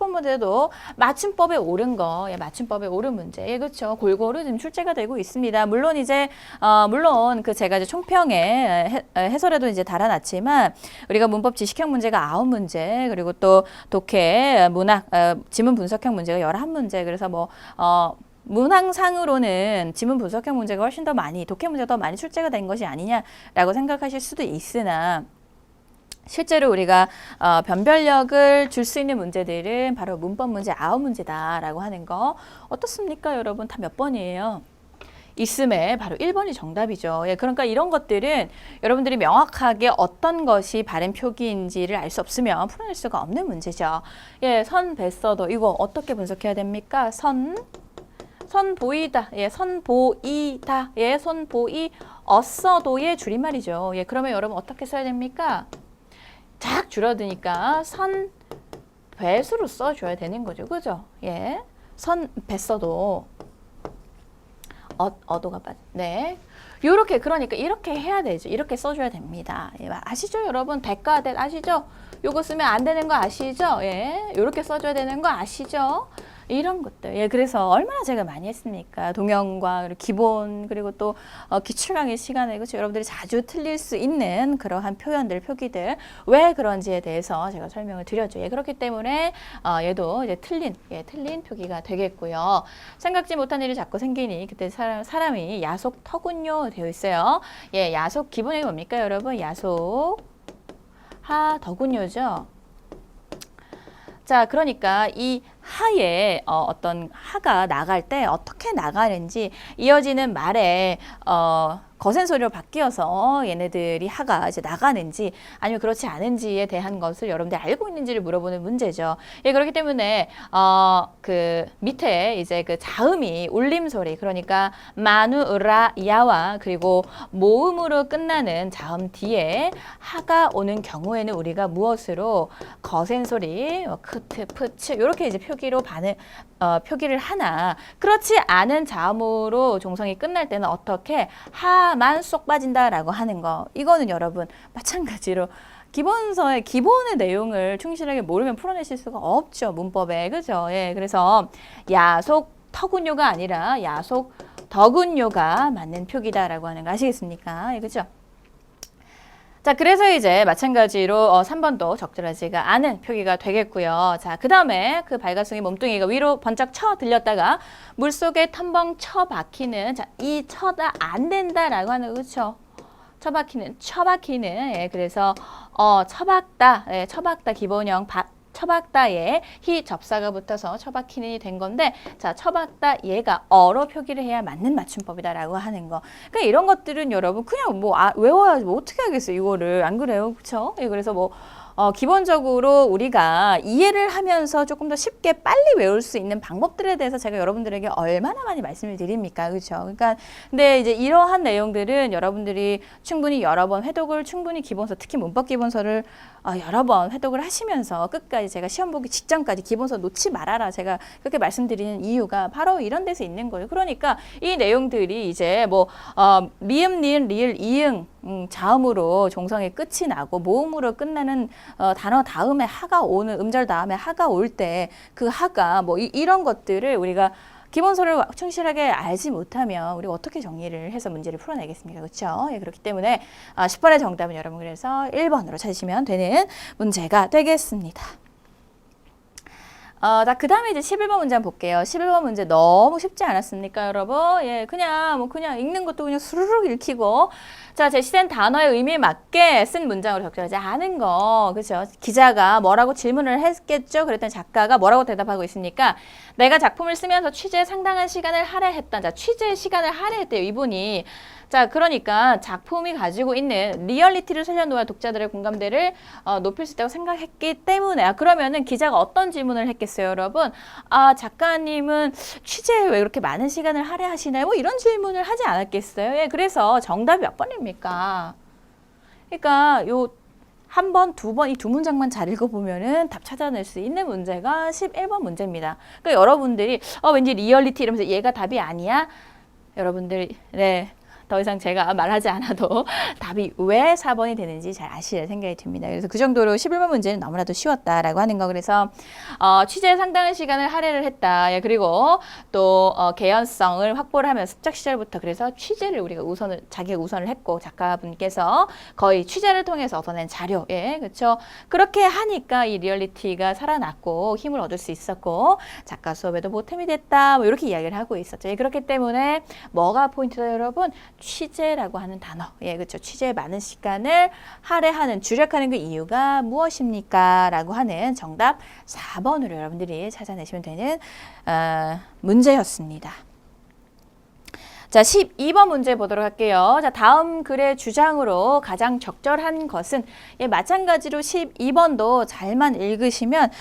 10번 문제도 맞춤법에 옳은 거, 예, 맞춤법에 옳은 문제, 예, 그렇죠. 골고루 지금 출제가 되고 있습니다. 물론 이제 물론 그 제가 이제 총평에 해설에도 이제 달아놨지만 우리가 문법 지식형 문제가 9문제, 그리고 또 독해, 문학, 지문 분석형 문제가 11문제. 그래서 뭐 문항상으로는 지문 분석형 문제가 훨씬 더 많이, 독해 문제가 더 많이 출제가 된 것이 아니냐라고 생각하실 수도 있으나 실제로 우리가 변별력을 줄 수 있는 문제들은 바로 문법 문제 9문제다라고 하는 거 어떻습니까, 여러분? 다 몇 번이에요? 있음에 바로 1번이 정답이죠. 예, 그러니까 이런 것들은 여러분들이 명확하게 어떤 것이 바른 표기인지를 알 수 없으면 풀어낼 수가 없는 문제죠. 예, 선, 배 써도 이거 어떻게 분석해야 됩니까? 선 보이다. 예, 선 보이다. 예, 선 보이 어써도의 줄임말이죠. 예, 그러면 여러분 어떻게 써야 됩니까? 쫙 줄어드니까 선 배수로 써줘야 되는 거죠. 그죠? 예, 선 배 써도 어도가 빠져. 네. 요렇게, 그러니까 이렇게 해야 되죠. 이렇게 써줘야 됩니다. 예, 아시죠, 여러분? 대가 대 아시죠? 요거 쓰면 안 되는 거 아시죠? 예. 요렇게 써줘야 되는 거 아시죠? 이런 것들. 예, 그래서 얼마나 제가 많이 했습니까? 동영과 기본, 그리고 또 기출 강의 시간에, 그렇죠? 여러분들이 자주 틀릴 수 있는 그러한 표현들, 표기들, 왜 그런지에 대해서 제가 설명을 드렸죠. 예, 그렇기 때문에 얘도 이제 틀린 표기가 되겠고요. 생각지 못한 일이 자꾸 생기니 그때 사람이 야속 터군요 되어 있어요. 예, 야속 기본이 뭡니까, 여러분? 야속 더군요죠. 자, 그러니까 이 하에 어떤 하가 나갈 때 어떻게 나가는지, 이어지는 말에 거센 소리로 바뀌어서 얘네들이 하가 이제 나가는지 아니면 그렇지 않은지에 대한 것을 여러분들이 알고 있는지를 물어보는 문제죠. 예, 그렇기 때문에 그 밑에 이제 그 자음이 울림 소리, 그러니까 마누라 야와 그리고 모음으로 끝나는 자음 뒤에 하가 오는 경우에는 우리가 무엇으로 거센 소리, 크트, 프츠 이렇게 이제 표기로 표기를 하나, 그렇지 않은 자음으로 종성이 끝날 때는 어떻게 하만 쏙 빠진다라고 하는 거. 이거는 여러분 마찬가지로 기본서의 기본의 내용을 충실하게 모르면 풀어내실 수가 없죠, 문법에. 그죠? 예, 그래서 야속 터군요가 아니라 야속 더군요가 맞는 표기다라고 하는 거 아시겠습니까? 예, 그죠? 자, 그래서 이제 마찬가지로 3번도 적절하지가 않은 표기가 되겠고요. 자, 그 다음에 그 발가송이 몸뚱이가 위로 번쩍 쳐 들렸다가 물속에 텀벙 쳐 박히는, 자, 이 쳐다 안 된다라고 하는, 그렇죠? 쳐박히는, 예, 그래서 쳐박다, 예, 쳐박다 기본형 쳐박다에 히 접사가 붙어서 쳐박히는이 된 건데, 자, 쳐박다 얘가 어로 표기를 해야 맞는 맞춤법이다라고 하는 거. 그러니까 이런 것들은 여러분 그냥 뭐 외워야지 뭐 어떻게 하겠어요, 이거를. 안 그래요? 그렇죠? 예, 그래서 뭐 기본적으로 우리가 이해를 하면서 조금 더 쉽게 빨리 외울 수 있는 방법들에 대해서 제가 여러분들에게 얼마나 많이 말씀을 드립니까? 그렇죠? 그러니까 근데 이제 이러한 내용들은 여러분들이 충분히 여러 번 회독을, 충분히 기본서, 특히 문법 기본서를 여러 번 회독을 하시면서 끝까지, 제가 시험 보기 직전까지 기본서 놓지 말아라, 제가 그렇게 말씀드리는 이유가 바로 이런 데서 있는 거예요. 그러니까 이 내용들이 이제 뭐 미음, 니은, 리을, 이응 자음으로 종성의 끝이 나고 모음으로 끝나는 단어 다음에 하가 오는, 음절 다음에 하가 올 때 그 하가 뭐 이런 것들을 우리가 기본서를 충실하게 알지 못하면 우리가 어떻게 정리를 해서 문제를 풀어내겠습니까? 그렇죠? 예, 그렇기 때문에 10번의 정답은 여러분 그래서 1번으로 찾으시면 되는 문제가 되겠습니다. 자, 그 다음에 이제 11번 문제 한번 볼게요. 11번 문제 너무 쉽지 않았습니까, 여러분? 예, 그냥 읽는 것도 그냥 수르륵 읽히고. 자, 제시된 단어의 의미에 맞게 쓴 문장으로 적절하지 않은 거. 그죠? 기자가 뭐라고 질문을 했겠죠? 그랬더니 작가가 뭐라고 대답하고 있습니까? 내가 작품을 쓰면서 취재에 상당한 시간을 할애했다. 자, 취재 시간을 할애했대요, 이분이. 자, 그러니까 작품이 가지고 있는 리얼리티를 살려놓아야 독자들의 공감대를 높일 수 있다고 생각했기 때문에. 그러면은 기자가 어떤 질문을 했겠어요, 여러분? 작가님은 취재에 왜 그렇게 많은 시간을 할애하시나요? 뭐 이런 질문을 하지 않았겠어요? 예, 그래서 정답이 몇 번입니까? 그러니까 요 한 번, 두 번, 이 두 문장만 잘 읽어보면은 답 찾아낼 수 있는 문제가 11번 문제입니다. 그러니까 여러분들이 왠지 리얼리티 이러면서 얘가 답이 아니야? 여러분들, 네. 더 이상 제가 말하지 않아도 답이 왜 4번이 되는지 잘 아시리라 생각이 듭니다. 그래서 그 정도로 11번 문제는 너무나도 쉬웠다라고 하는 거. 그래서 취재에 상당한 시간을 할애를 했다. 예, 그리고 또 개연성을 확보를 하면서 습작 시절부터 그래서 취재를 우리가 자기가 우선을 했고 작가분께서 거의 취재를 통해서 얻어낸 자료, 예, 그렇죠. 그렇게 하니까 이 리얼리티가 살아났고 힘을 얻을 수 있었고 작가 수업에도 보탬이 됐다. 뭐 이렇게 이야기를 하고 있었죠. 예, 그렇기 때문에 뭐가 포인트다, 여러분? 취재라고 하는 단어, 예, 그렇죠. 취재에 많은 시간을 할애하는, 주력하는 그 이유가 무엇입니까? 라고 하는 정답 4번으로 여러분들이 찾아내시면 되는 문제였습니다. 자, 12번 문제 보도록 할게요. 자, 다음 글의 주장으로 가장 적절한 것은, 예, 마찬가지로 12번도 잘만 읽으시면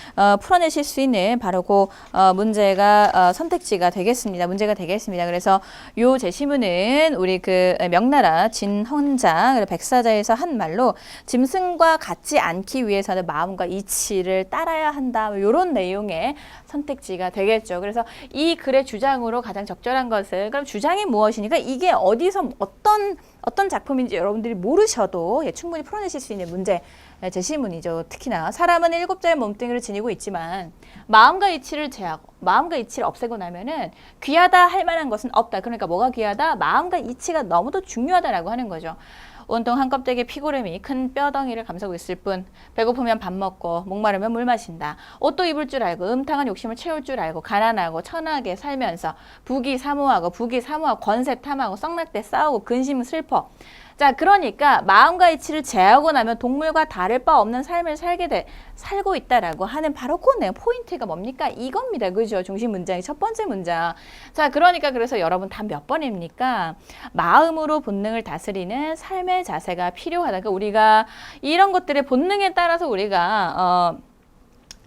풀어내실 수 있는 바로 그 문제가 선택지가 되겠습니다. 문제가 되겠습니다. 그래서 요 제시문은 우리 그 명나라 진헌장 그리고 백사자에서 한 말로 짐승과 같지 않기 위해서는 마음과 이치를 따라야 한다. 이런 내용의 선택지가 되겠죠. 그래서 이 글의 주장으로 가장 적절한 것은, 그럼 주장이 무엇이니까 이게 어디서 어떤 작품인지 여러분들이 모르셔도, 예, 충분히 풀어내실 수 있는 문제 제시문이죠. 특히나 사람은 7자의 몸뚱이를 지니고 있지만 마음과 이치를 제하고 마음과 이치를 없애고 나면은 귀하다 할 만한 것은 없다. 그러니까 뭐가 귀하다? 마음과 이치가 너무도 중요하다라고 하는 거죠. 온통 한 껍데기 피고름이 큰 뼈덩이를 감싸고 있을 뿐 배고프면 밥 먹고 목마르면 물 마신다. 옷도 입을 줄 알고 음탕한 욕심을 채울 줄 알고 가난하고 천하게 살면서 부귀사모하고 권세 탐하고 썩날 싸우고 근심 슬퍼. 자, 그러니까 마음과 이치를 제하고 나면 동물과 다를 바 없는 삶을 살고 있다라고 하는 바로 그 내용 포인트가 뭡니까? 이겁니다. 그죠? 중심 문장이 첫 번째 문장. 자, 그러니까 그래서 여러분 다 몇 번입니까? 마음으로 본능을 다스리는 삶의 자세가 필요하다. 그러니까 우리가 이런 것들의 본능에 따라서 우리가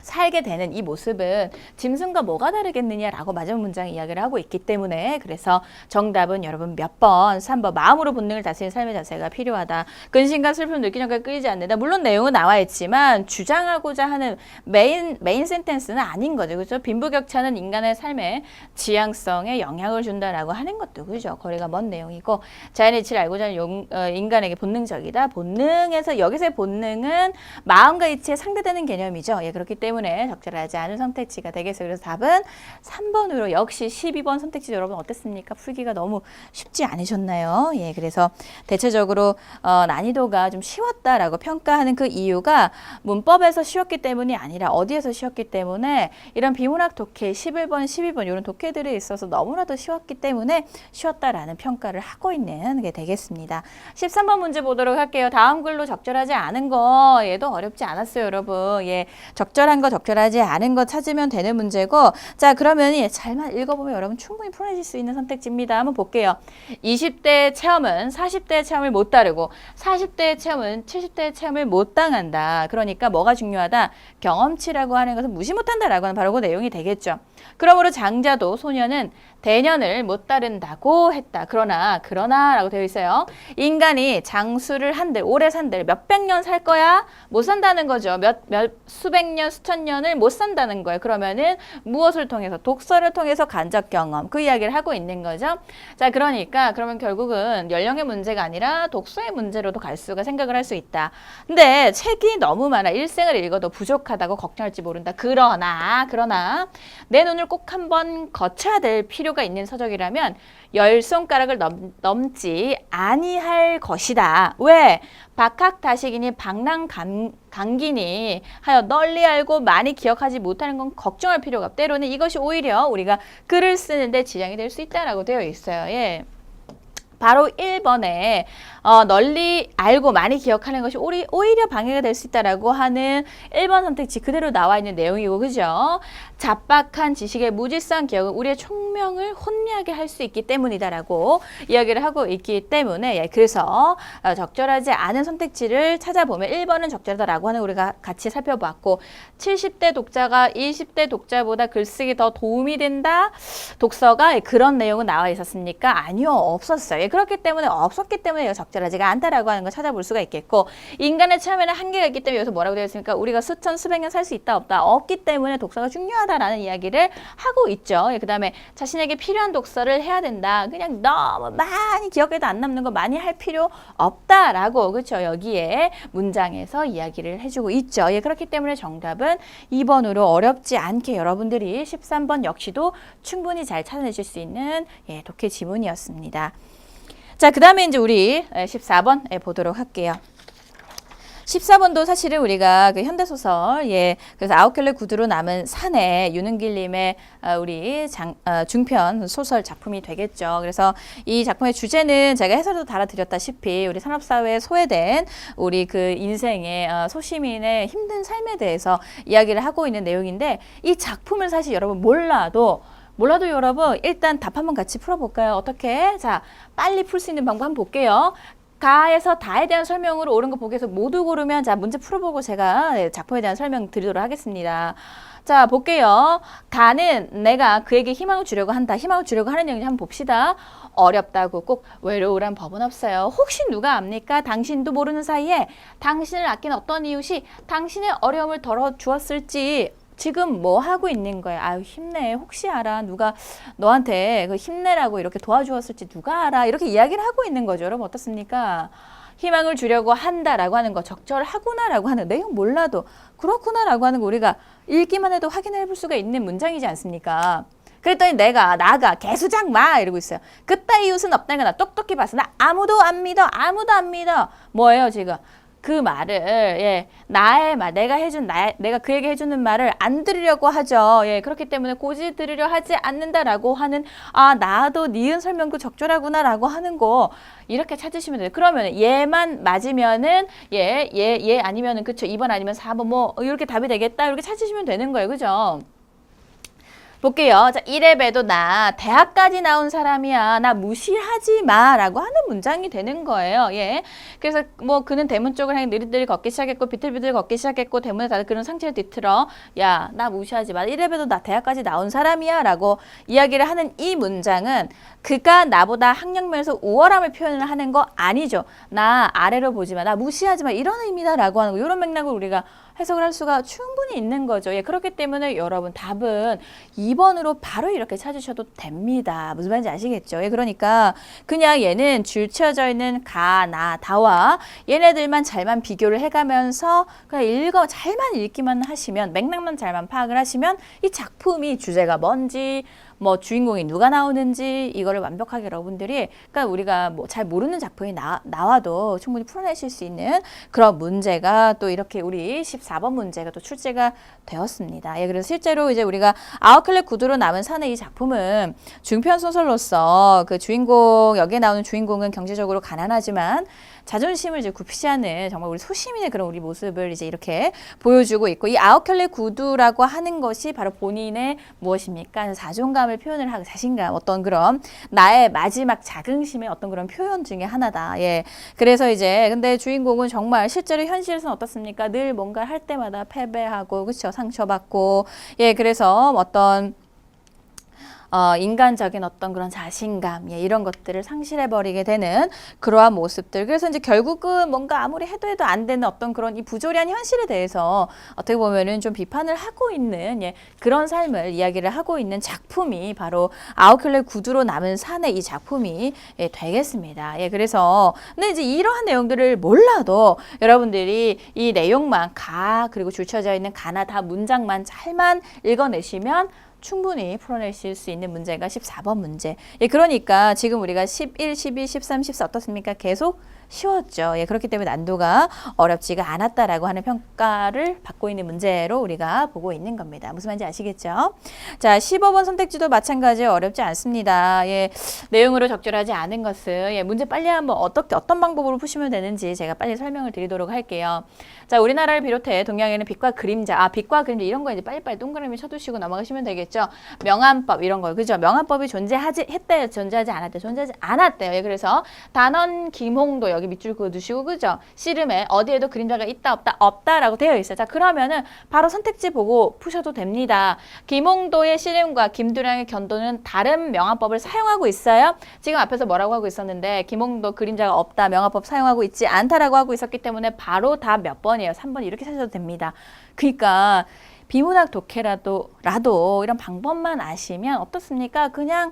살게 되는 이 모습은 짐승과 뭐가 다르겠느냐라고 마지막 문장에 이야기를 하고 있기 때문에, 그래서 정답은 여러분 몇 번? 3번. 마음으로 본능을 다스리는 삶의 자세가 필요하다. 근심과 슬픔을 느끼기 전까지 끊이지 않는다. 물론 내용은 나와 있지만 주장하고자 하는 메인 센텐스는 아닌 거죠. 그렇죠? 빈부격차는 인간의 삶의 지향성에 영향을 준다라고 하는 것도, 그죠? 거리가 먼 내용이고, 자연의 이치를 알고자 하는 인간에게 본능적이다. 본능에서, 여기서의 본능은 마음과 이치에 상대되는 개념이죠. 예, 그렇기 때문에 적절하지 않은 선택지가 되겠어요. 그래서 답은 3번으로, 역시 12번 선택지 여러분 어땠습니까? 풀기가 너무 쉽지 않으셨나요? 예, 그래서 대체적으로 난이도가 좀 쉬웠다라고 평가하는 그 이유가 문법에서 쉬웠기 때문이 아니라 어디에서 쉬웠기 때문에 이런 비문학 독해 11번, 12번 이런 독해들에 있어서 너무나도 쉬웠기 때문에 쉬웠다라는 평가를 하고 있는 게 되겠습니다. 13번 문제 보도록 할게요. 다음 글로 적절하지 않은 거, 얘도 어렵지 않았어요, 여러분. 예, 적절한 거, 적절하지 않은 거 찾으면 되는 문제고, 자, 그러면 잘만 읽어보면 여러분 충분히 풀어내실 수 있는 선택지입니다. 한번 볼게요. 20대의 체험은 40대의 체험을 못 다르고 40대의 체험은 70대의 체험을 못 당한다. 그러니까 뭐가 중요하다? 경험치라고 하는 것은 무시 못한다라고 하는 바로 그 내용이 되겠죠. 그러므로 장자도 소년은 대년을 못 따른다고 했다. 그러나라고 되어 있어요. 인간이 장수를 한들, 오래 산들, 몇백 년 살 거야? 못 산다는 거죠. 수백 년, 수천 년을 못 산다는 거예요. 그러면은 무엇을 통해서? 독서를 통해서 간접 경험. 그 이야기를 하고 있는 거죠. 자, 그러니까 그러면 결국은 연령의 문제가 아니라 독서의 문제로도 갈 수가 생각을 할 수 있다. 근데 책이 너무 많아. 일생을 읽어도 부족하다고 걱정할지 모른다. 그러나 내 눈을 꼭 한번 거쳐야 될 필요가 있는 서적이라면 10손가락을 넘지 아니할 것이다. 왜? 박학다식이니 박랑강기니 하여 널리 알고 많이 기억하지 못하는 건 걱정할 필요가 없다. 때로는 이것이 오히려 우리가 글을 쓰는데 지장이 될 수 있다라고 되어 있어요. 예. 바로 1번에 널리 알고 많이 기억하는 것이 오히려 방해가 될 수 있다라고 하는 1번 선택지 그대로 나와 있는 내용이고, 그죠? 잡박한 지식의 무질서한 기억은 우리의 총명을 혼미하게 할 수 있기 때문이다라고 이야기를 하고 있기 때문에, 예, 그래서 적절하지 않은 선택지를 찾아보면 1번은 적절하다라고 하는 우리가 같이 살펴봤고, 70대 독자가 20대 독자보다 글쓰기 더 도움이 된다? 독서가 그런 내용은 나와 있었습니까? 아니요, 없었어요. 그렇기 때문에 없었기 때문에 이거 적절하지가 않다라고 하는 걸 찾아볼 수가 있겠고 인간의 체험에는 한계가 있기 때문에 여기서 뭐라고 되어 있습니까? 우리가 수천 수백 년 살 수 있다 없다 없기 때문에 독서가 중요하다라는 이야기를 하고 있죠. 그 다음에 자신에게 필요한 독서를 해야 된다. 그냥 너무 많이 기억에도 안 남는 거 많이 할 필요 없다라고 그렇죠. 여기에 문장에서 이야기를 해주고 있죠. 예, 그렇기 때문에 정답은 2번으로 어렵지 않게 여러분들이 13번 역시도 충분히 잘 찾아내실 수 있는 예, 독해 지문이었습니다. 자, 그 다음에 이제 우리 14번 보도록 할게요. 14번도 사실은 우리가 그 현대소설, 예, 그래서 아웃켤레 구두로 남은 산에 윤은길님의 우리 중편 소설 작품이 되겠죠. 그래서 이 작품의 주제는 제가 해설도 달아드렸다시피 우리 산업사회에 소외된 우리 그 인생의 소시민의 힘든 삶에 대해서 이야기를 하고 있는 내용인데 이 작품을 사실 여러분 몰라도 여러분 일단 답 한번 같이 풀어볼까요? 어떻게? 자, 빨리 풀 수 있는 방법 한번 볼게요. 가에서 다에 대한 설명으로 옳은 거 보기 위해서 모두 고르면 자 문제 풀어보고 제가 작품에 대한 설명 드리도록 하겠습니다. 자 볼게요. 가는 내가 그에게 희망을 주려고 한다. 희망을 주려고 하는 내용을 한번 봅시다. 어렵다고 꼭 외로우란 법은 없어요. 혹시 누가 압니까? 당신도 모르는 사이에 당신을 아끼는 어떤 이웃이 당신의 어려움을 덜어주었을지 지금 뭐 하고 있는 거예요? 아유 힘내. 혹시 알아? 누가 너한테 그 힘내라고 이렇게 도와주었을지 누가 알아? 이렇게 이야기를 하고 있는 거죠. 여러분 어떻습니까? 희망을 주려고 한다라고 하는 거 적절하구나라고 하는 내용 몰라도 그렇구나라고 하는 거 우리가 읽기만 해도 확인해 볼 수가 있는 문장이지 않습니까? 그랬더니 나가 개수작 마 이러고 있어요. 그따위 이웃은 없다니까 나 똑똑히 봤어. 나 아무도 안 믿어. 뭐예요 지금? 그 말을 예, 나의 말 내가 그에게 해주는 말을 안 들으려고 하죠. 예, 그렇기 때문에 고지 들으려 하지 않는다라고 하는 나도 니은 설명도 적절하구나라고 하는 거 이렇게 찾으시면 돼요. 그러면 얘만 맞으면은 얘 아니면은 그쵸 2번 아니면 4번 뭐 이렇게 답이 되겠다 이렇게 찾으시면 되는 거예요. 그죠? 볼게요. 자, 이래봬도 나 대학까지 나온 사람이야. 나 무시하지 마. 라고 하는 문장이 되는 거예요. 예. 그래서 뭐 그는 대문 쪽을 향해 느릿느릿 걷기 시작했고 비틀비틀 걷기 시작했고 대문에 다들 그런 상체를 뒤틀어 야, 나 무시하지 마. 이래봬도 나 대학까지 나온 사람이야. 라고 이야기를 하는 이 문장은 그가 나보다 학력면에서 우월함을 표현을 하는 거 아니죠. 나 아래로 보지 마. 나 무시하지 마. 이런 의미다. 라고 하는 거. 이런 맥락을 우리가 해석을 할 수가 충분히 있는 거죠. 예, 그렇기 때문에 여러분 답은 2번으로 바로 이렇게 찾으셔도 됩니다. 무슨 말인지 아시겠죠? 예, 그러니까 그냥 얘는 줄 치어져 있는 가, 나, 다와 얘네들만 잘만 비교를 해가면서 그냥 잘만 읽기만 하시면 맥락만 잘만 파악을 하시면 이 작품이 주제가 뭔지 뭐 주인공이 누가 나오는지 이거를 완벽하게 여러분들이 그러니까 우리가 뭐 잘 모르는 작품이 나와도 충분히 풀어내실 수 있는 그런 문제가 또 이렇게 우리 14번 문제가 또 출제가 되었습니다. 예, 그래서 실제로 이제 우리가 아웃클레 구두로 남은 산의 이 작품은 중편 소설로서 그 주인공 여기에 나오는 주인공은 경제적으로 가난하지만 자존심을 이제 굽히지 않는 정말 우리 소시민의 그런 우리 모습을 이제 이렇게 보여주고 있고 이 아웃켈레 구두라고 하는 것이 바로 본인의 무엇입니까? 자존감을 표현을 하고 자신감 어떤 그런 나의 마지막 자긍심의 어떤 그런 표현 중에 하나다. 예. 그래서 이제 근데 주인공은 정말 실제로 현실에서는 어떻습니까? 늘 뭔가 할 때마다 패배하고 그렇죠? 상처받고 예. 그래서 어떤 인간적인 어떤 그런 자신감, 예, 이런 것들을 상실해버리게 되는 그러한 모습들. 그래서 이제 결국은 뭔가 아무리 해도 안 되는 어떤 그런 이 부조리한 현실에 대해서 어떻게 보면은 좀 비판을 하고 있는, 예, 그런 삶을 이야기를 하고 있는 작품이 바로 아웃클레 구두로 남은 산의 이 작품이 예, 되겠습니다. 예, 그래서 근데 이제 이러한 내용들을 몰라도 여러분들이 이 내용만 그리고 줄쳐져 있는 가나 다 문장만 잘만 읽어내시면 충분히 풀어내실 수 있는 문제가 14번 문제. 예, 그러니까 지금 우리가 11, 12, 13, 14 어떻습니까? 계속 쉬웠죠. 예, 그렇기 때문에 난도가 어렵지가 않았다라고 하는 평가를 받고 있는 문제로 우리가 보고 있는 겁니다. 무슨 말인지 아시겠죠? 자, 15번 선택지도 마찬가지 어렵지 않습니다. 예, 내용으로 적절하지 않은 것은 예, 문제 빨리 한번 어떤 방법으로 푸시면 되는지 제가 빨리 설명을 드리도록 할게요. 자, 우리나라를 비롯해 동양에는 빛과 그림자, 빛과 그림자 이런 거 이제 빨리빨리 동그라미 쳐두시고 넘어가시면 되겠죠. 명암법 이런 거, 그죠? 명암법이 존재하지 않았대요. 예, 그래서 단원 김홍도 여기 여기 밑줄 그어두시고, 그죠? 씨름에 어디에도 그림자가 있다, 없다, 없다라고 되어 있어요. 자, 그러면은 바로 선택지 보고 푸셔도 됩니다. 김홍도의 씨름과 김두량의 견도는 다른 명화법을 사용하고 있어요. 지금 앞에서 뭐라고 하고 있었는데 김홍도 그림자가 없다, 명화법 사용하고 있지 않다라고 하고 있었기 때문에 바로 다 몇 번이에요? 3번 이렇게 찾아도 됩니다. 그러니까 비문학 독해라도 이런 방법만 아시면 어떻습니까? 그냥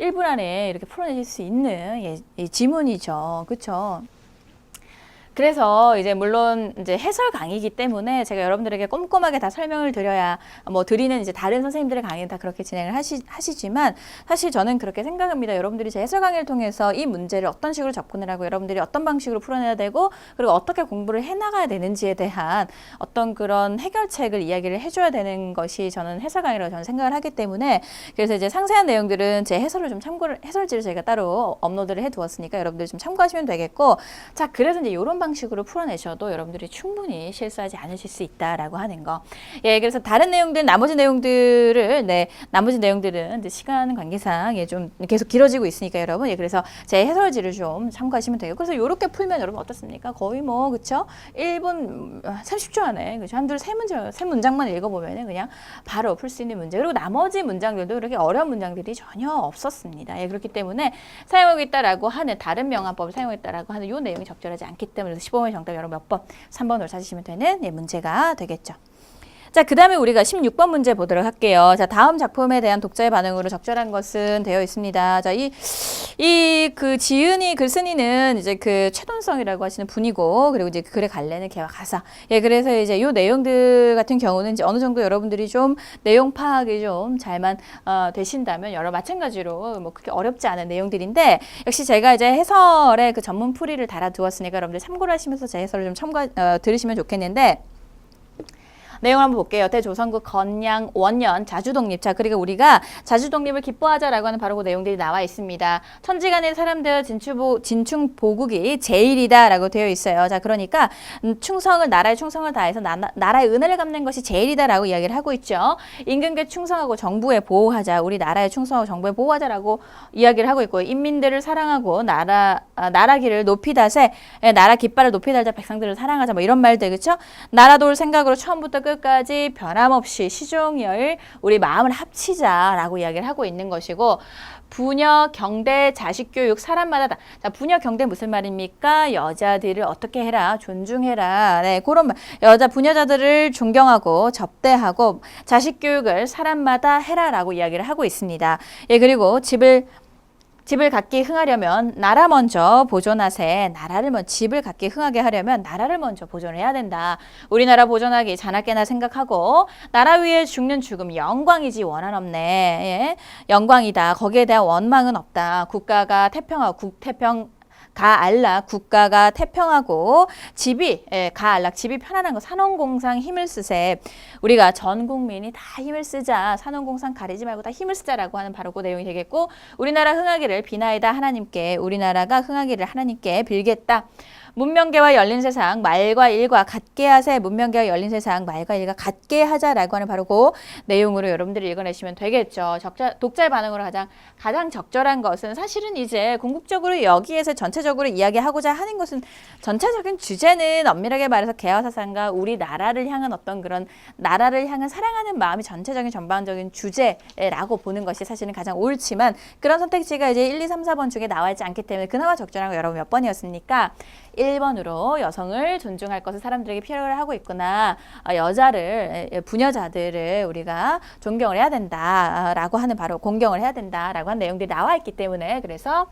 1분 안에 이렇게 풀어내실 수 있는 지문이죠. 그렇죠? 그래서 이제 물론 이제 해설 강의이기 때문에 제가 여러분들에게 꼼꼼하게 다 설명을 드려야 드리는 이제 다른 선생님들의 강의는 다 그렇게 진행을 하시지만 사실 저는 그렇게 생각합니다. 여러분들이 제 해설 강의를 통해서 이 문제를 어떤 식으로 접근을 하고 여러분들이 어떤 방식으로 풀어내야 되고 그리고 어떻게 공부를 해나가야 되는지에 대한 어떤 그런 해결책을 이야기를 해줘야 되는 것이 저는 해설 강의라고 저는 생각을 하기 때문에 그래서 이제 상세한 내용들은 제 해설을 좀 해설지를 저희가 따로 업로드를 해두었으니까 여러분들 좀 참고하시면 되겠고 자 그래서 이제 이런 방식으로 풀어내셔도 여러분들이 충분히 실수하지 않으실 수 있다라고 하는 거. 예, 그래서 다른 내용들, 나머지 내용들은 이제 시간 관계상 좀 계속 길어지고 있으니까 여러분, 그래서 제 해설지를 좀 참고하시면 되고, 그래서 이렇게 풀면 여러분 어떻습니까? 거의 그쵸? 1분 30초 안에, 그쵸? 세 문장만 읽어보면은 그냥 바로 풀 수 있는 문제. 그리고 나머지 문장들도 그렇게 어려운 문장들이 전혀 없었습니다. 예, 그렇기 때문에 사용하고 있다라고 하는 다른 명화법을 사용했다라고 하는 이 내용이 적절하지 않기 때문에 15번의 정답 여러분 몇 번? 3번으로 찾으시면 되는 문제가 되겠죠. 자, 그 다음에 우리가 16번 문제 보도록 할게요. 자, 다음 작품에 대한 독자의 반응으로 적절한 것은 되어 있습니다. 자, 그 글쓴이는 이제 그 최돈성이라고 하시는 분이고, 그리고 이제 글의 갈래는 개와 가사. 예, 그래서 이제 요 내용들 같은 경우는 이제 어느 정도 여러분들이 좀 내용 파악이 좀 잘만 되신다면 마찬가지로 그렇게 어렵지 않은 내용들인데, 역시 제가 이제 해설에 그 전문 풀이를 달아두었으니까 여러분들 참고를 하시면서 제 해설을 좀 들으시면 좋겠는데, 내용 한번 볼게요. 대조선국 건양 원년 자주독립. 자, 그리고 우리가 자주독립을 기뻐하자라고 하는 바로 그 내용들이 나와 있습니다. 천지간의 사람들 진충보국이 제일이다라고 되어 있어요. 자, 그러니까 나라의 충성을 다해서 나라의 은혜를 갚는 것이 제일이다라고 이야기를 하고 있죠. 임금께 충성하고 정부에 보호하자. 우리 나라에 충성하고 정부에 보호하자라고 이야기를 하고 있고, 인민들을 사랑하고 나라기를 높이 다세, 나라 깃발을 높이 달자 백성들을 사랑하자. 이런 말들, 그렇죠? 나라 도울 생각으로 처음부터 끝까지 변함없이 시종일 우리 마음을 합치자라고 이야기를 하고 있는 것이고, 부녀, 경대, 자식교육 사람마다 자, 부녀, 경대 무슨 말입니까? 여자들을 어떻게 해라? 존중해라. 네, 그런 말. 여자 부녀자들을 존경하고 접대하고 자식교육을 사람마다 해라라고 이야기를 하고 있습니다. 예, 그리고 집을 갖기 흥하려면 나라 먼저 보존하세. 집을 갖기 흥하게 하려면 나라를 먼저 보존해야 된다. 우리나라 보존하기 자나깨나 생각하고 나라 위에 죽는 죽음 영광이지 원한 없네. 예? 영광이다. 거기에 대한 원망은 없다. 국가가 태평하고 가알락 국가가 태평하고 집이 편안한 거 산업공상 힘을 쓰세. 우리가 전 국민이 다 힘을 쓰자. 산업공상 가리지 말고 다 힘을 쓰자라고 하는 바로 그 내용이 되겠고, 우리나라 흥하기를 비나이다 하나님께, 우리나라가 흥하기를 하나님께 빌겠다. 문명계와 열린 세상 말과 일과 같게 하세. 문명계와 열린 세상 말과 일과 같게 하자라고 하는 바로 그 내용으로 여러분들이 읽어내시면 되겠죠. 독자의 반응으로 가장 적절한 것은 사실은 이제 궁극적으로 여기에서 전체적으로 이야기하고자 하는 것은 전체적인 주제는 엄밀하게 말해서 개화사상과 우리나라를 향한 어떤 그런 나라를 향한 사랑하는 마음이 전체적인 전반적인 주제라고 보는 것이 사실은 가장 옳지만, 그런 선택지가 이제 1, 2, 3, 4번 중에 나와 있지 않기 때문에 그나마 적절한 거 여러분 몇 번이었습니까? 1번으로 여성을 존중할 것을 사람들에게 필요를 하고 있구나. 부녀자들을 우리가 존경을 해야 된다라고 하는 바로 공경을 해야 된다라고 하는 내용들이 나와 있기 때문에 그래서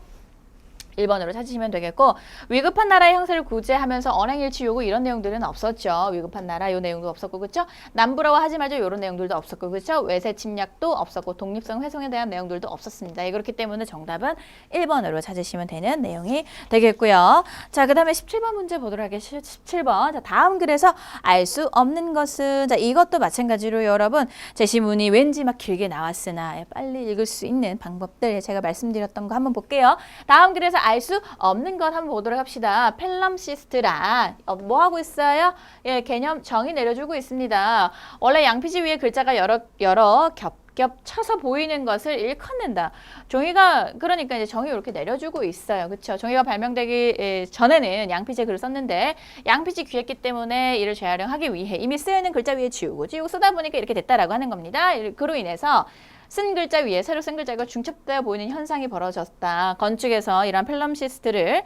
1번으로 찾으시면 되겠고, 위급한 나라의 형세를 구제하면서 언행일치 요구 이런 내용들은 없었죠. 위급한 나라 요 내용도 없었고, 그렇죠? 남부라고 하지 말죠. 이런 내용들도 없었고, 그렇죠? 외세 침략도 없었고, 독립성 훼손에 대한 내용들도 없었습니다. 그렇기 때문에 정답은 1번으로 찾으시면 되는 내용이 되겠고요. 자, 그 다음에 17번 문제 보도록 하겠습니다. 17번. 자, 다음 글에서 알 수 없는 것은, 자, 이것도 마찬가지로 여러분 제시문이 왠지 막 길게 나왔으나 빨리 읽을 수 있는 방법들 제가 말씀드렸던 거 한번 볼게요. 다음 글에서 알 수 없는 것 한번 보도록 합시다. 펠럼시스트란 뭐 하고 있어요? 예, 개념 정의 내려주고 있습니다. 원래 양피지 위에 글자가 여러 겹쳐서 보이는 것을 일컫는다. 종이가 그러니까 이제 정의 이렇게 내려주고 있어요. 그렇죠? 종이가 발명되기 전에는 양피지에 글을 썼는데 양피지 귀했기 때문에 이를 재활용하기 위해 이미 쓰여 있는 글자 위에 지우고 쓰다 보니까 이렇게 됐다라고 하는 겁니다. 그로 인해서 쓴 글자 위에 새로 쓴 글자가 중첩되어 보이는 현상이 벌어졌다. 건축에서 이러한 펠럼시스트를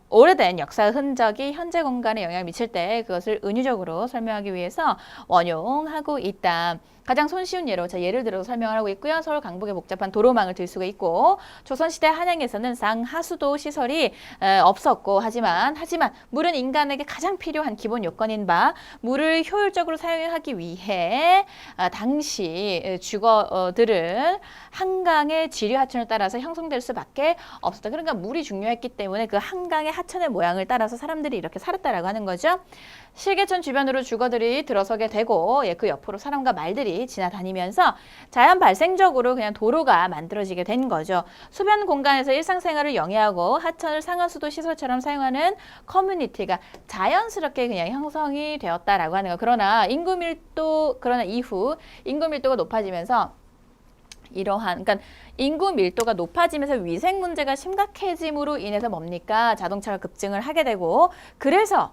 오래된 역사 흔적이 현재 공간에 영향을 미칠 때 그것을 은유적으로 설명하기 위해서 원용하고 있다. 가장 손쉬운 예로 예를 들어서 설명을 하고 있고요. 서울 강북의 복잡한 도로망을 들 수가 있고 조선시대 한양에서는 상하수도 시설이 없었고 하지만 물은 인간에게 가장 필요한 기본 요건인 바 물을 효율적으로 사용하기 위해 당시 주거들은 한강의 지류 하천을 따라서 형성될 수밖에 없었다. 그러니까 물이 중요했기 때문에 그 한강의 하천의 모양을 따라서 사람들이 이렇게 살았다라고 하는 거죠. 실개천 주변으로 주거들이 들어서게 되고 그 옆으로 사람과 말들이 지나다니면서 자연 발생적으로 그냥 도로가 만들어지게 된 거죠. 수변 공간에서 일상생활을 영위하고 하천을 상하수도 시설처럼 사용하는 커뮤니티가 자연스럽게 그냥 형성이 되었다라고 하는 거. 그러나 이후 인구 밀도가 높아지면서 그러니까 인구 밀도가 높아지면서 위생 문제가 심각해짐으로 인해서 뭡니까? 자동차가 급증을 하게 되고 그래서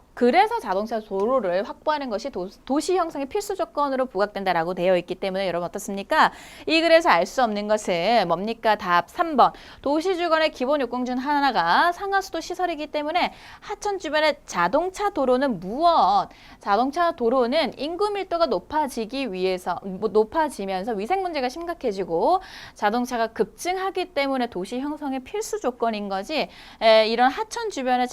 자동차 도로를 확보하는 것이 도시 형성의 필수 조건으로 부각된다라고 되어 있기 때문에 여러분 어떻습니까? 이 글에서 알 수 없는 것은 뭡니까? 답 3번. 도시 주거의 기본 요건 중 하나가 상하수도 시설이기 때문에 하천 주변의 자동차 도로는 무엇? 자동차 도로는 인구 밀도가 높아지면서 위생 문제가 심각해지고 자동차가 급증하기 때문에 도시 형성의 필수 조건인 거지 이런 하천 주변에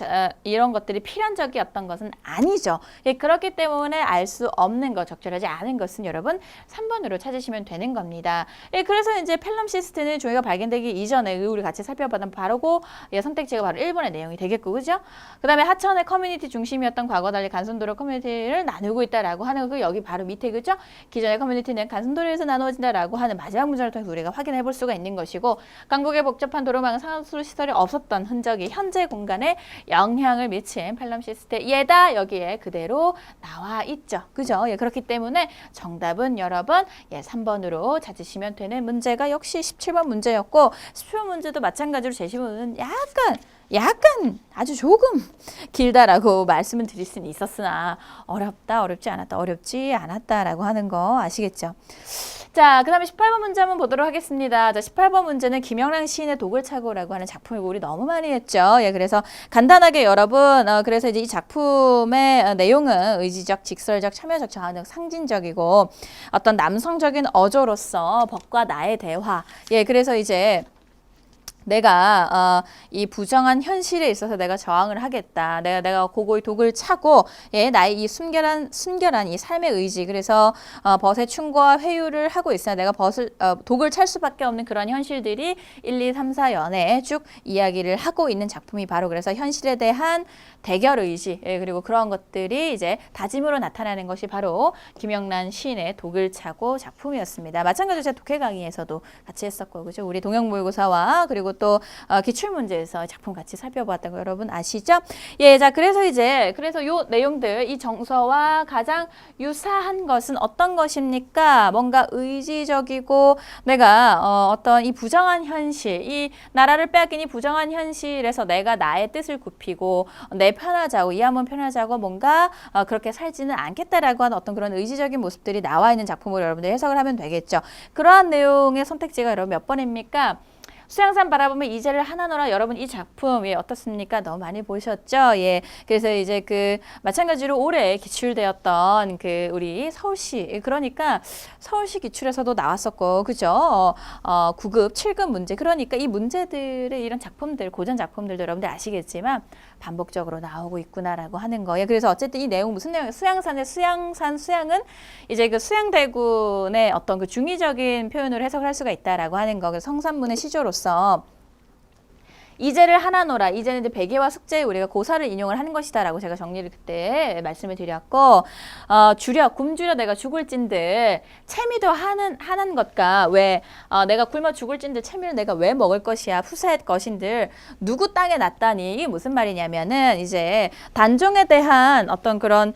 이런 것들이 필연적이었던 것은 아니죠. 그렇기 때문에 알 수 없는 것, 적절하지 않은 것은 여러분 3번으로 찾으시면 되는 겁니다. 그래서 이제 펠럼시스트는 종이가 발견되기 이전에 우리 같이 살펴봤던 바로고 선택지가 바로 1번의 내용이 되겠고 그죠? 그 다음에 하천의 커뮤니티 중심이었던 과거와 달리 간선도로 커뮤니티를 나누고 있다라고 하는 거 여기 바로 밑에 그죠? 기존의 커뮤니티는 간선도로에서 나누어진다라고 하는 마지막 문장을 통해서 우리가 확인해 볼 수가 있는 것이고 강북의 복잡한 도로망 상하수도 시설이 없었던 흔적이 현재 공간에 영향을 미친 펠럼시스트에다 여기에 그대로 나와 있죠. 그죠? 그렇기 때문에 정답은 여러분 3번으로 찾으시면 되는 문제가 역시 17번 문제였고 17번 문제도 마찬가지로 제시문은 약간 아주 조금 길다라고 말씀을 드릴 수는 있었으나 어렵지 않았다라고 하는 거 아시겠죠? 자, 그 다음에 18번 문제 한번 보도록 하겠습니다. 자, 18번 문제는 김영랑 시인의 독을차고라고 하는 작품이고 우리 너무 많이 했죠. 그래서 간단하게 여러분, 그래서 이제 이 작품의 내용은 의지적, 직설적, 참여적, 정화적, 상징적이고 어떤 남성적인 어조로서 법과 나의 대화. 그래서 이제 내가 이 부정한 현실에 있어서 내가 저항을 하겠다. 내가 고고의 독을 차고 나의 이 순결한 이 삶의 의지. 그래서 벗의 충고와 회유를 하고 있으나 내가 독을 찰 수밖에 없는 그런 현실들이 1, 2, 3, 4연에 쭉 이야기를 하고 있는 작품이 바로 그래서 현실에 대한 대결 의지 그리고 그런 것들이 이제 다짐으로 나타나는 것이 바로 김영란 시인의 독을 차고 작품이었습니다. 마찬가지로 제가 독해 강의에서도 같이 했었고 그죠? 우리 동영모의고사와 그리고 또 기출문제에서 작품 같이 살펴보았다고 여러분 아시죠? 자 그래서 요 내용들 이 정서와 가장 유사한 것은 어떤 것입니까? 뭔가 의지적이고 내가 어떤 이 부정한 현실, 이 나라를 빼앗긴 이 부정한 현실에서 내가 나의 뜻을 굽히고 내 편하자고 이 한번 편하자고 뭔가 그렇게 살지는 않겠다라고 하는 어떤 그런 의지적인 모습들이 나와 있는 작품으로 여러분들 해석을 하면 되겠죠. 그러한 내용의 선택지가 여러분 몇 번입니까? 수양산 바라보면 이제를 하나노라. 여러분 이 작품 어떻습니까? 너무 많이 보셨죠? 그래서 이제 마찬가지로 올해 기출되었던 우리 서울시 그러니까 서울시 기출에서도 나왔었고 그죠? 9급, 7급 문제 그러니까 이 문제들의 이런 작품들 고전 작품들도 여러분들 아시겠지만 반복적으로 나오고 있구나라고 하는 거예요. 그래서 어쨌든 이 내용 무슨 내용? 수양은 이제 수양대군의 어떤 중의적인 표현으로 해석을 할 수가 있다라고 하는 거. 성산문의 시조로서 이제를 하나노라. 이제는 이제 베개와 숙제에 우리가 고사를 인용을 하는 것이다라고 제가 정리를 그때 말씀을 드렸고 굶주려 내가 죽을진들 채미도 하는 것과 왜 내가 굶어 죽을진들 채미를 내가 왜 먹을 것이야 푸사할 것인들 누구 땅에 났다니 이게 무슨 말이냐면은 이제 단종에 대한 어떤 그런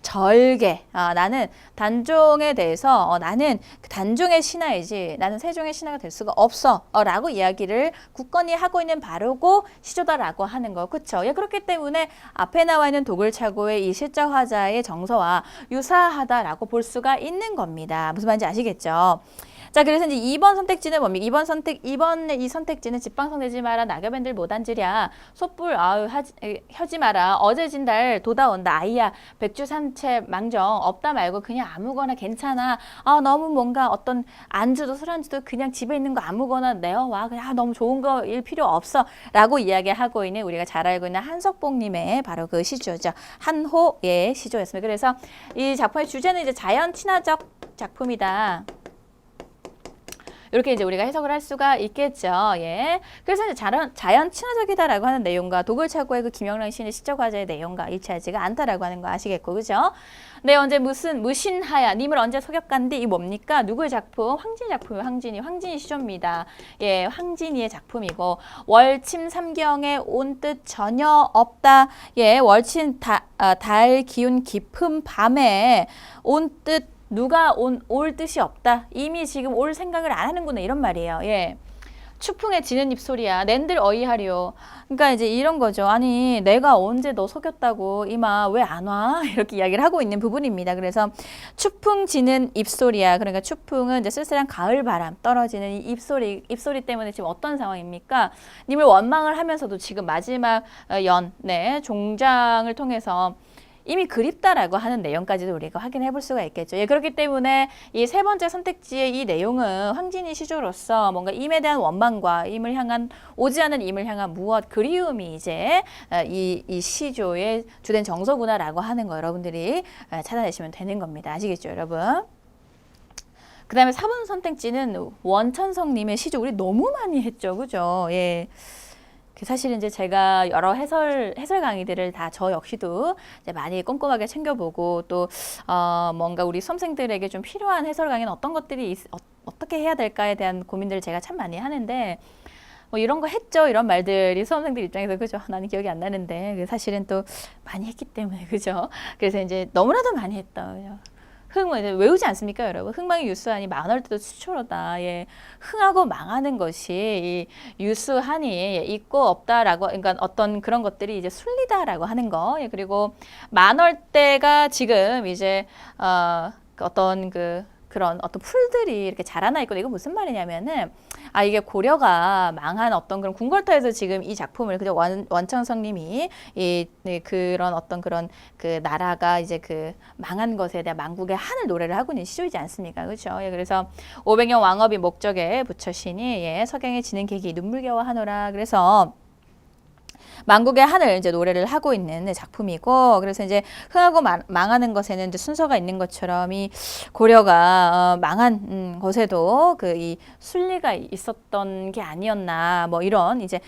절개. 나는 단종에 대해서 나는 그 단종의 신하이지 나는 세종의 신하가 될 수가 없어. 라고 이야기를 굳건히 하고 있는 바로고 시조다라고 하는 거. 그렇죠? 예, 그렇기 때문에 앞에 나와 있는 도굴차고의 이 실적 화자의 정서와 유사하다라고 볼 수가 있는 겁니다. 무슨 말인지 아시겠죠? 자, 그래서 이제 2번 선택지는 뭡니까? 2번 이 선택지는 집방성 되지 마라, 낙엽엔들 못 앉으랴, 솥불 혀지 마라, 어제 진달 돋아온다, 아이야, 백주산채 망정, 없다 말고 그냥 아무거나 괜찮아. 너무 뭔가 어떤 안주도 술 안주도 그냥 집에 있는 거 아무거나 내어와. 그냥 너무 좋은 거일 필요 없어. 라고 이야기하고 있는 우리가 잘 알고 있는 한석봉님의 바로 그 시조죠. 한호의 시조였습니다. 그래서 이 작품의 주제는 이제 자연 친화적 작품이다. 이렇게 이제 우리가 해석을 할 수가 있겠죠. 예. 그래서 이제 자연 친화적이다라고 하는 내용과 도굴차고의 그 김영랑 시인의 시적 화자의 내용과 일치하지가 않다라고 하는 거 아시겠고, 그죠? 네, 언제 무신하야, 님을 언제 속였간디, 이 뭡니까? 누구의 작품? 황진 작품이에요. 황진이 시조입니다. 예, 황진이의 작품이고, 월침 삼경에 온 뜻 전혀 없다. 예, 월침 달 기운 깊은 밤에 온 뜻 누가 올 뜻이 없다. 이미 지금 올 생각을 안 하는구나. 이런 말이에요. 예. 추풍에 지는 입소리야. 낸들 어이하리요. 그러니까 이제 이런 거죠. 아니, 내가 언제 너 속였다고 이마 왜 안 와? 이렇게 이야기를 하고 있는 부분입니다. 그래서 추풍 지는 입소리야. 그러니까 추풍은 이제 쓸쓸한 가을 바람 떨어지는 이 입소리 때문에 지금 어떤 상황입니까? 님을 원망을 하면서도 지금 마지막 종장을 통해서 이미 그립다라고 하는 내용까지도 우리가 확인해 볼 수가 있겠죠. 예, 그렇기 때문에 이 세 번째 선택지의 이 내용은 황진이 시조로서 뭔가 임에 대한 원망과 임을 향한 오지 않은 임을 향한 무엇 그리움이 이제 이 시조의 주된 정서구나라고 하는 거 여러분들이 찾아내시면 되는 겁니다. 아시겠죠, 여러분? 그 다음에 4번 선택지는 원천성님의 시조 우리 너무 많이 했죠, 그죠? 예. 사실 이제 제가 여러 해설 강의들을 다 저 역시도 이제 많이 꼼꼼하게 챙겨보고 또 뭔가 우리 수험생들에게 좀 필요한 해설 강의는 어떤 것들이 어떻게 해야 될까에 대한 고민들을 제가 참 많이 하는데 뭐 이런 거 했죠 이런 말들이 수험생들 입장에서 그죠 나는 기억이 안 나는데 사실은 또 많이 했기 때문에 그죠 그래서 이제 너무나도 많이 했다. 그죠? 흥은 외우지 않습니까, 여러분? 흥망이 유수하니 망할 때도 추초로다. 예, 흥하고 망하는 것이 이 유수하니 있고 없다라고, 그러니까 어떤 그런 것들이 이제 순리다라고 하는 거. 예, 그리고 망할 때가 지금 이제 그런 어떤 풀들이 이렇게 자라나 있고 이거 무슨 말이냐면은 이게 고려가 망한 어떤 그런 궁궐터에서 지금 이 작품을 그저 원천성님이 그런 어떤 그런 그 나라가 이제 그 망한 것에 대한 망국의 한을 노래를 하고 있는 시조이지 않습니까? 그렇죠? 예, 그래서 500년 왕업이 목적에 부처시니 예, 석양에 지는 계기 눈물겨워 하노라. 그래서 망국의 한을 이제 노래를 하고 있는 작품이고 그래서 이제 흥하고 망하는 것에는 이제 순서가 있는 것처럼 이 고려가 망한 것에도 그 이 순리가 있었던 게 아니었나 뭐 이런 이제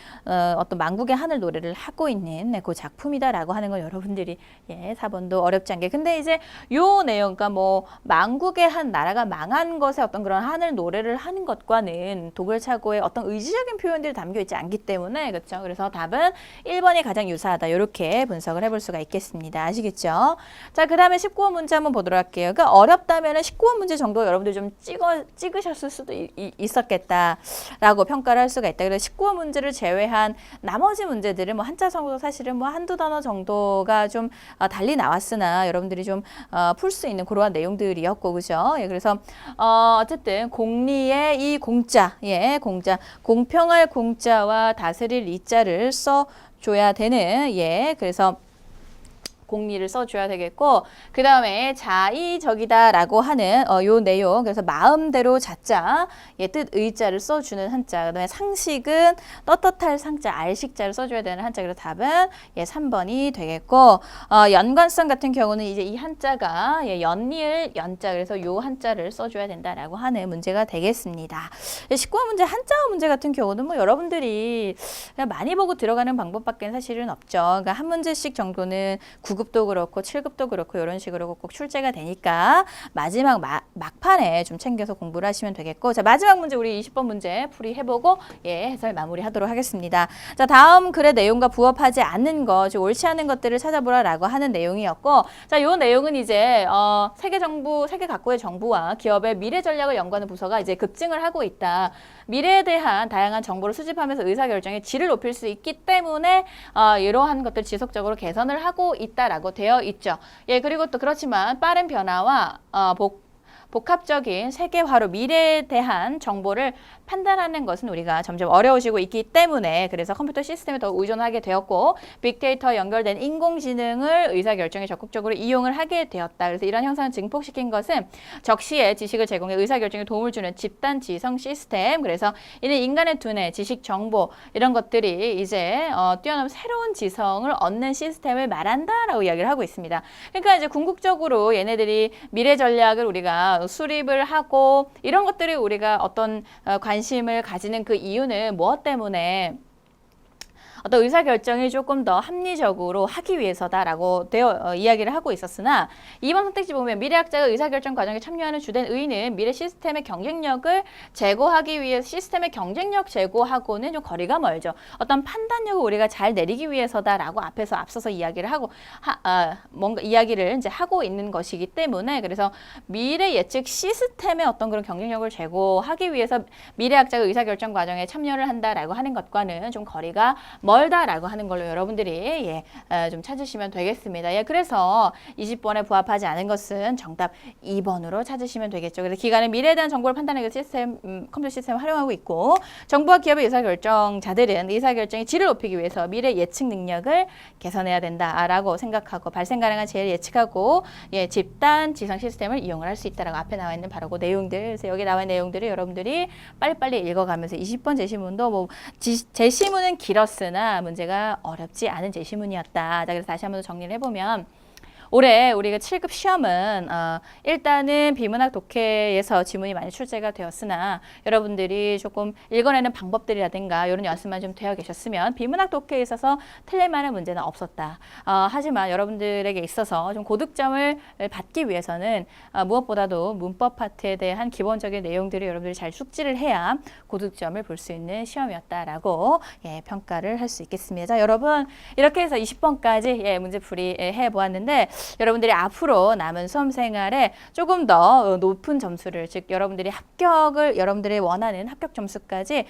어떤 망국의 한을 노래를 하고 있는 그 작품이다라고 하는 걸 여러분들이 예 4번도 어렵지 않게 근데 이제 요 내용 그러니까 뭐 망국의 한 나라가 망한 것에 어떤 그런 한을 노래를 하는 것과는 도굴차고의 어떤 의지적인 표현들이 담겨 있지 않기 때문에 그렇죠. 그래서 답은 1번이 가장 유사하다. 이렇게 분석을 해볼 수가 있겠습니다. 아시겠죠? 자, 그 다음에 19번 문제 한번 보도록 할게요. 그러니까 어렵다면 19번 문제 정도 여러분들 좀 찍으셨을 수도 있었겠다라고 평가를 할 수가 있다. 그래서 19번 문제를 제외한 나머지 문제들은 뭐 한자 성도 사실은 뭐 한두 단어 정도가 좀 달리 나왔으나 여러분들이 좀 풀 수 있는 그러한 내용들이었고, 그죠? 예, 그래서 어쨌든 공리의 이 공자, 예, 공자, 공평할 공자와 다스릴 이자를 써줘야 되는, 예, 그래서 공리를 써줘야 되겠고 그 다음에 자의적이다라고 하는 요 내용 그래서 마음대로 자자 예, 뜻 의자를 써주는 한자 그 다음에 상식은 떳떳할 상자 알식자를 써줘야 되는 한자 그래서 답은 예, 3번이 되겠고 연관성 같은 경우는 이제 이 한자가 예, 연리을 연자 그래서 요 한자를 써줘야 된다라고 하는 문제가 되겠습니다. 19번 문제 한자어 문제 같은 경우는 뭐 여러분들이 그냥 많이 보고 들어가는 방법밖에 사실은 없죠. 그러니까 한 문제씩 정도는 9급도 그렇고 7급도 그렇고 이런 식으로 꼭 출제가 되니까 마지막 막판에 좀 챙겨서 공부를 하시면 되겠고, 자, 마지막 문제 우리 20번 문제 풀이해보고 해설 마무리하도록 하겠습니다. 자, 다음 글의 내용과 부합하지 않는 것, 즉 옳지 않은 것들을 찾아보라라고 하는 내용이었고, 자, 요 내용은 이제 세계 각국의 정부와 기업의 미래 전략을 연구하는 부서가 이제 급증을 하고 있다. 미래에 대한 다양한 정보를 수집하면서 의사결정의 질을 높일 수 있기 때문에 이러한 것들 지속적으로 개선을 하고 있다라고 되어 있죠. 예, 그리고 또 그렇지만 빠른 변화와 복합적인 세계화로 미래에 대한 정보를 판단하는 것은 우리가 점점 어려워지고 있기 때문에, 그래서 컴퓨터 시스템에 더 의존하게 되었고, 빅데이터와 연결된 인공지능을 의사결정에 적극적으로 이용을 하게 되었다. 그래서 이런 현상을 증폭시킨 것은 적시에 지식을 제공해 의사결정에 도움을 주는 집단 지성 시스템, 그래서 이는 인간의 두뇌, 지식, 정보 이런 것들이 이제 뛰어넘은 새로운 지성을 얻는 시스템을 말한다라고 이야기를 하고 있습니다. 그러니까 이제 궁극적으로 얘네들이 미래 전략을 우리가 수립을 하고 이런 것들이 우리가 어떤 관심을 가지는 그 이유는 무엇 때문에 어떤 의사결정이 조금 더 합리적으로 하기 위해서다라고 이야기를 하고 있었으나, 2번 선택지 보면 미래학자가 의사결정 과정에 참여하는 주된 의의는 미래 시스템의 경쟁력을 제고하기 위해, 시스템의 경쟁력 제고하고는 좀 거리가 멀죠. 어떤 판단력을 우리가 잘 내리기 위해서다라고 앞서서 이야기를 하고 뭔가 이야기를 이제 하고 있는 것이기 때문에, 그래서 미래 예측 시스템의 어떤 그런 경쟁력을 제고하기 위해서 미래학자가 의사결정 과정에 참여를 한다라고 하는 것과는 좀 거리가 멀다라고 하는 걸로 여러분들이 좀 찾으시면 되겠습니다. 그래서 20번에 부합하지 않은 것은 정답 2번으로 찾으시면 되겠죠. 그래서 기관은 미래에 대한 정보를 판단하기 위해서 컴퓨터 시스템을 활용하고 있고, 정부와 기업의 의사결정자들은 의사결정의 질을 높이기 위해서 미래 예측 능력을 개선해야 된다라고 생각하고, 발생 가능한 재해를 예측하고 집단 지성 시스템을 이용을 할 수 있다라고 앞에 나와 있는 바로 그 내용들, 그래서 여기 나와 있는 내용들을 여러분들이 빨리빨리 읽어가면서 20번 제시문도 제시문은 길었으나 문제가 어렵지 않은 제시문이었다. 자, 그래서 다시 한번 정리를 해보면, 올해 우리가 7급 시험은 일단은 비문학 독해에서 지문이 많이 출제가 되었으나 여러분들이 조금 읽어내는 방법들이라든가 이런 연습만 좀 되어 계셨으면 비문학 독해에 있어서 틀릴 만한 문제는 없었다. 하지만 여러분들에게 있어서 좀 고득점을 받기 위해서는 무엇보다도 문법 파트에 대한 기본적인 내용들을 여러분들이 잘 숙지를 해야 고득점을 볼 수 있는 시험이었다라고 평가를 할 수 있겠습니다. 자, 여러분 이렇게 해서 20번까지 문제풀이 해보았는데, 여러분들이 앞으로 남은 수험 생활에 조금 더 높은 점수를, 즉 여러분들이 합격을, 여러분들이 원하는 합격 점수까지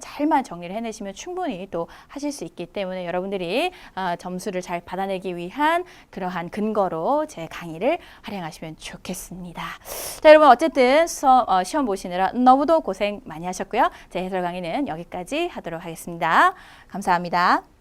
잘만 정리를 해내시면 충분히 또 하실 수 있기 때문에 여러분들이 점수를 잘 받아내기 위한 그러한 근거로 제 강의를 활용하시면 좋겠습니다. 자, 여러분 어쨌든 시험 보시느라 너무도 고생 많이 하셨고요. 제 해설 강의는 여기까지 하도록 하겠습니다. 감사합니다.